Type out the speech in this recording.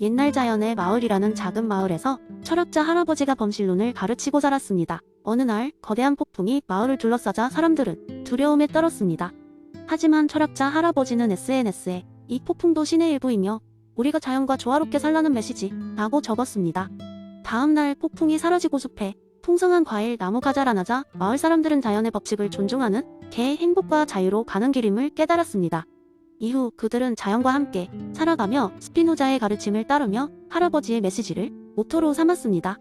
옛날 자연의 마을이라는 작은 마을에서 철학자 할아버지가 범실론을 가르치고 살았습니다. 어느 날 거대한 폭풍이 마을을 둘러싸자 사람들은 두려움에 떨었습니다. 하지만 철학자 할아버지는 SNS에 이 폭풍도 신의 일부이며 우리가 자연과 조화롭게 살라는 메시지 라고 적었습니다. 다음날 폭풍이 사라지고 숲에 풍성한 과일 나무가 자라나자 마을 사람들은 자연의 법칙을 존중하는 개의 행복과 자유로 가는 길임을 깨달았습니다. 이후 그들은 자연과 함께 살아가며 스피노자의 가르침을 따르며 할아버지의 메시지를 모토로 삼았습니다.